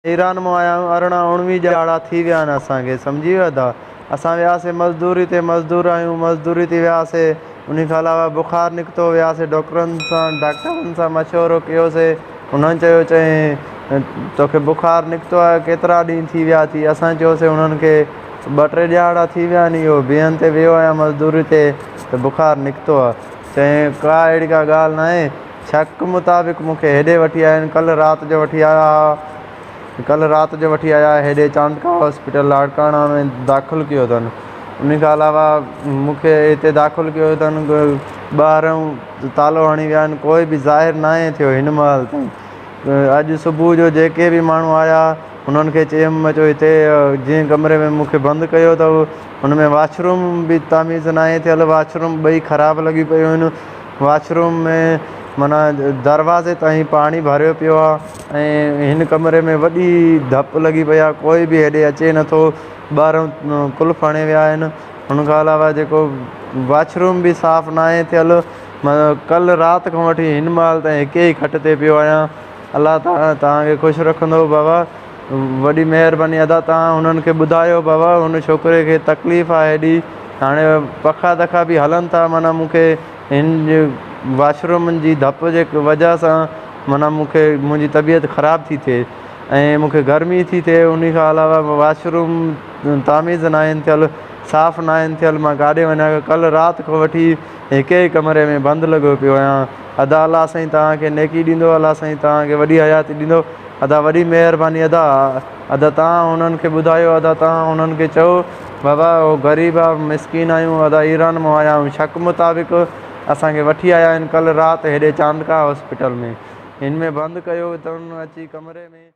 Iran में आया आहियूं 18-19 ॼाड़ा थी विया आहिनि असांखे, सम्झी विया था। असां वियासीं मज़दूरी ते, मज़दूर आहियूं, मज़दूरी ते वियासीं। उन खां अलावा बुखार निकितो, वियासीं डॉक्टरनि सां मशवरो कयोसीं। उन्हनि चयो चई तोखे बुखार निकितो आहे, केतिरा ॾींहं थी विया थी। असां चयोसीं उन्हनि खे 2-3 ॼाड़ा थी विया आहिनि, इहो ॿियनि ते वियो आहियां मज़दूरी ते त बुखार निकितो आहे। चई का अहिड़ी का ॻाल्हि न आहे। शक मुताबिक़ मूंखे हेॾे वठी आया आहिनि, कल्ह राति जो वठी आया हेॾे चांदका हॉस्पिटल लाड़काणा में दाख़िल कयो अथनि। उन खां अलावा मूंखे हिते दाख़िल कयो अथनि, ॿाहिरां तालो हणी विया आहिनि, कोई बि ज़ाहिर न आहे थियो हिन महिल ताईं। अॼु सुबुह जो जेके बि माण्हू आया हुननि खे चयुमि अचो हिते, जंहिं कमरे में मूंखे बंदि कयो अथव हुन में वॉशरूम बि तमीज़ न आहे थियल, वॉशरूम ॿई ख़राबु लॻी पियूं आहिनि। वॉशरूम में माना दरवाज़े ताईं पाणी भरियो पियो आहे ऐं हिन कमरे में वॾी धप लॻी पई आहे, कोई बि हेॾे अचे नथो। ॿाहिरां कुल्फ हणे विया आहिनि। हुन खां अलावा जेको वॉशरूम बि साफ़ु न आहे थियल। कल्ह राति खां वठी हिन महिल ताईं हिकु ई खट ते पियो आहियां। अलाह ताला तव्हांखे ख़ुशि रखंदो बाबा, वॾी महिरबानी अदा। तव्हां हुननि खे ॿुधायो बाबा, हुन छोकिरे खे तकलीफ़ आहे हेॾी, हाणे पखा दखा बि हलनि था। माना मूंखे हिन वॉशरूमनि जी धप जे वजह सां माना मूंखे मुंहिंजी तबियत ख़राबु थी थिए ऐं मूंखे गर्मी थी थिए। उन खां अलावा वॉशरूम तमीज़ न आहिनि थियल, साफ़ु न आहिनि थियल। मां काॾे वञा, कल्ह राति खां वठी हिकु ई कमरे में बंदि लॻो पियो आहियां। अदा अलाह साईं तव्हांखे नेकी ॾींदो, अलाह साईं तव्हांखे वॾी हयाती ॾींदो। अदा वॾी महिरबानी अदा। अदा तव्हां हुननि खे ॿुधायो, अदा तव्हां हुननि खे चओ बाबा उहो ग़रीब आहे, मिसकिन आहियूं। अदा ईरान मां आया आहियूं, शक मुताबिक़ असांखे वठी आया आहिनि कल्ह राति हेॾे चांदका हॉस्पिटल में। हिन में बंदि कयो अथनि अची कमरे में।